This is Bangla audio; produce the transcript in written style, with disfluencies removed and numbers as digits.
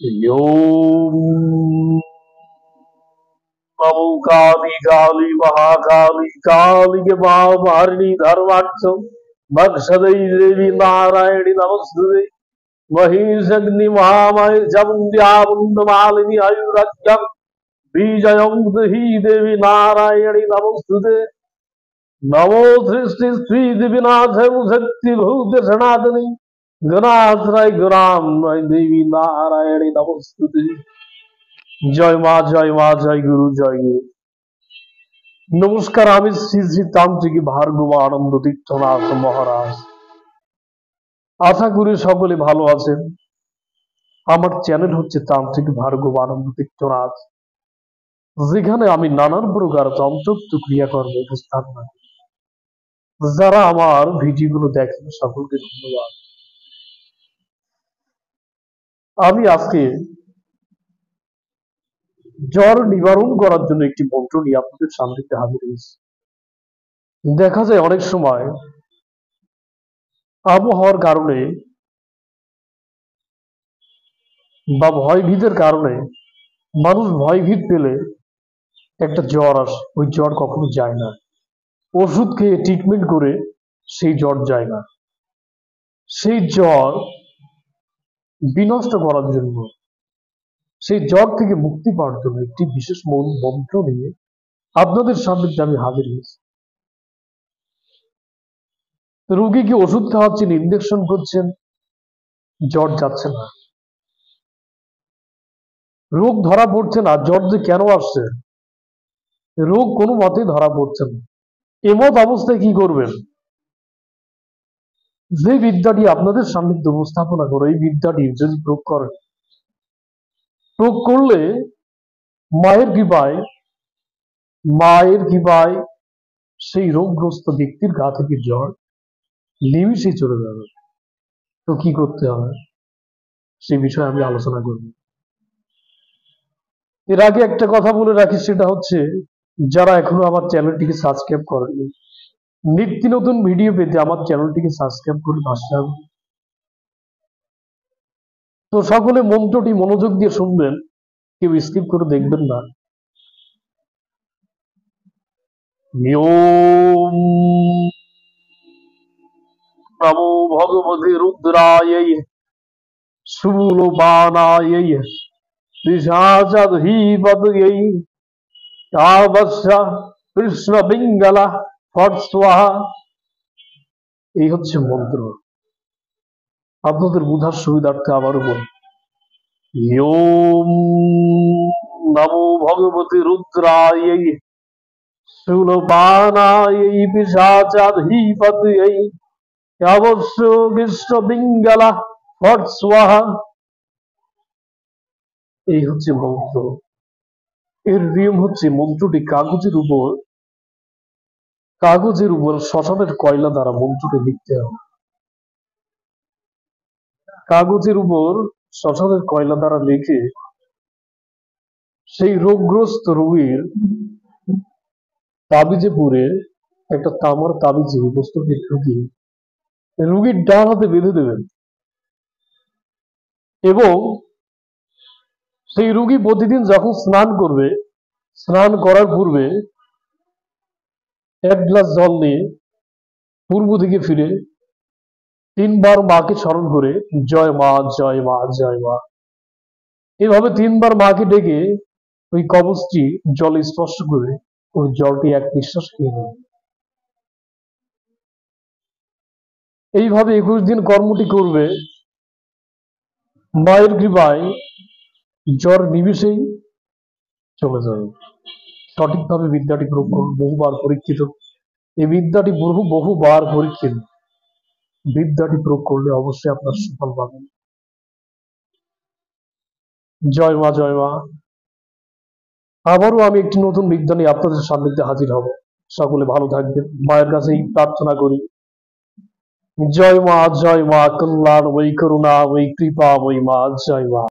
Om Namo Kali Kali Mahakali Kali ke Maharini Dharmaksham Bhakshadai Devi Narayani Namaste Mahishagni Mahamaya Jamundyamundamalini Ayurakyam Vijayam Dehi Devi Narayani Namaste Namo Srishti Sri Divinatha Shakti Bhute Sanatani Ganatrai Gram Devi Narayani Namaste জয় মা জয় মা জয় গুরু জয় গুরু। নমস্কার, আমি শ্রী শ্রী তান্ত্রিক ভার্গব আনন্দ তীর্থনাথ মহারাজ। আশা করি সকলে ভালো আছেন। আমার চ্যানেল হচ্ছে তান্ত্রিক ভার্গব আনন্দ তীর্থনাথ, যেখানে আমি নানান প্রকার তন্ত্রোক্ত ক্রিয়াকর্ম উপস্থাপনা করি। যারা আমার ভিডিওগুলো দেখেন সকলকে ধন্যবাদ। আমি আজকে জ্বর নিবারণ করার জন্য একটি মন্ত্র নিয়ে আপনাদের সামনে হাজির হয়েছি। দেখা যায় অনেক সময় আবহাওয়ার কারণে বা ভয়ভীতের কারণে মানুষ ভয়ভীত পেলে একটা জ্বর আসে, ওই জ্বর কখনো যায় না। ওষুধ খেয়ে ট্রিটমেন্ট করে সেই জ্বর যায় না। সেই জ্বর বিনষ্ট করার জন্য, সেই জ্বর থেকে মুক্তি পাওয়ার জন্য একটি বিশেষ মন্ত্র নিয়ে আপনাদের সামনে আমি হাজির হয়েছি। রোগীকে ওষুধ খাওয়াচ্ছেন, ইনজেকশন করছেন, জ্বর যাচ্ছে না, রোগ ধরা পড়ছে না। জ্বর যে কেন আসছে, রোগ কোনো মতেই ধরা পড়ছে না। এমত অবস্থায় কি করবেন? যে বিদ্যাটি আপনাদের সামনে উপস্থাপনা করে, এই বিদ্যাটি যদি প্রয়োগ করেন, প্রয়োগ করলে মায়ের কৃপায় সেই রোগগ্রস্ত ব্যক্তির গা থেকে জ্বর নিমিষেই চলে যাবে। তো কি করতে হবে সেই বিষয়ে আমি আলোচনা করব। এর আগে একটা কথা বলে রাখি, সেটা হচ্ছে যারা এখনো আমার চ্যানেলটিকে সাবস্ক্রাইব করেননি, নিত্য নতুন ভিডিও পেতে আমার চ্যানেলটিকে সাবস্ক্রাইব করে পাশে থাকুন। তো সকলে মন্ত্রটি মনোযোগ দিয়ে শুনবেন, কেউ স্কিপ করে দেখবেন না। ওম নমো ভগবতে রুদ্রায় শূলপানায় পিশাচাধীপতয়ে তাবস্যা কৃষ্ণ পিঙ্গলা ফট স্বাহা। এই হচ্ছে মন্ত্র। আপনাদের বোঝার সুবিধার্থে আবারও বলি, ওম নমো ভগবতে রুদ্রায় শূলপানায় পিশাচাধীপতয়ে তাবস্য কৃষ্ণ পিঙ্গলা ফট স্বাহা। এই হচ্ছে মন্ত্র। এর নিয়ম হচ্ছে, মন্ত্রটি কাগজের উপর শ্মশানের কয়লা দ্বারা মন্ত্রটি লিখতে হবে। কাগজের উপর শ্মশানের কয়লা দ্বারা লিখে সেই রোগগ্রস্ত রোগীর তাবিজে পুরে, একটা তামার তাবিজে বস্তুটি ঢুকিয়ে রোগীর ডান হাতে বেঁধে দেবেন এবং সেই রোগী প্রতিদিন যখন স্নান করবে, স্নান করার পূর্বে এক গ্লাস জল নিয়ে পূর্ব দিকে ফিরে 3 বার মাকে স্মরণ করে জয় মা জয় মা জয় মা, এভাবে 3 বার মাকে ডেকে ওই কবচটি জলে স্পর্শ করে ওই জলটি এক নিঃশ্বাস খেয়ে নেবে। এইভাবে 21 দিন কর্মটি করবে। মায়ের কৃপায় জ্বর নিমিষেই চলে যাবে। সঠিকভাবে বিদ্যাটি প্রয়োগ করুন। বহুবার পরীক্ষিত এই বিদ্যাটি, বহুবার পরীক্ষিত বিদ্যাটি প্রয়োগ করলে অবশ্যই আপনার সুফল পাবেন। জয় মা জয় মা। আবারও আমি একটি নতুন বিদ্যা নিয়ে আপনাদের সান্নিধ্যে হাজির হব। সকলে ভালো থাকবেন, মায়ের কাছে প্রার্থনা করি। জয় মা কল্যাণ, ওই করুণা, ওই কৃপা, ওই মা, জয় মা।